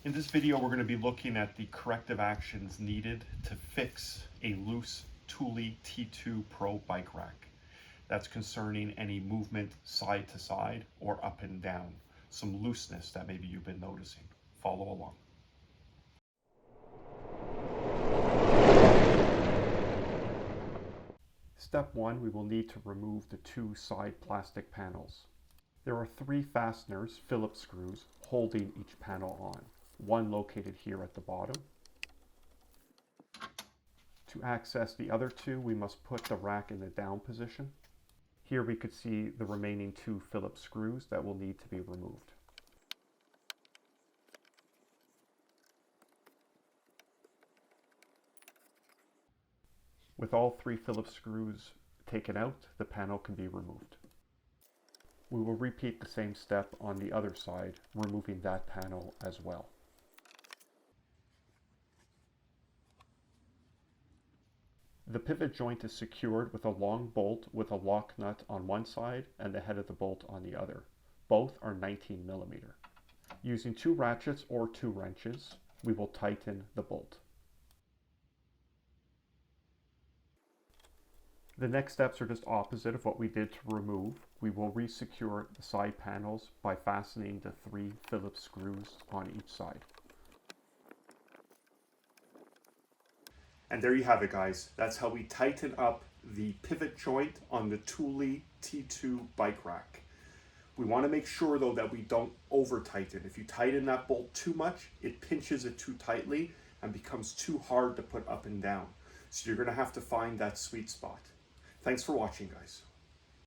In this video, we're going to be looking at the corrective actions needed to fix a loose Thule T2 Pro bike rack. That's concerning any movement side to side or up and down. Some looseness that maybe you've been noticing. Follow along. Step 1, we will need to remove the two side plastic panels. There are 3 fasteners, Phillips screws, holding each panel on. One located here at the bottom. To access the other 2, we must put the rack in the down position. Here we could see the remaining 2 Phillips screws that will need to be removed. With all 3 Phillips screws taken out, the panel can be removed. We will repeat the same step on the other side, removing that panel as well. The pivot joint is secured with a long bolt with a lock nut on one side and the head of the bolt on the other. Both are 19 millimeter. Using 2 ratchets or 2 wrenches, we will tighten the bolt. The next steps are just opposite of what we did to remove. We will resecure the side panels by fastening the 3 Phillips screws on each side. And there you have it, guys. That's how we tighten up the pivot joint on the Thule T2 bike rack. We want to make sure though that we don't over tighten. If you tighten that bolt too much, it pinches it too tightly and becomes too hard to put up and down. So you're going to have to find that sweet spot. Thanks for watching, guys.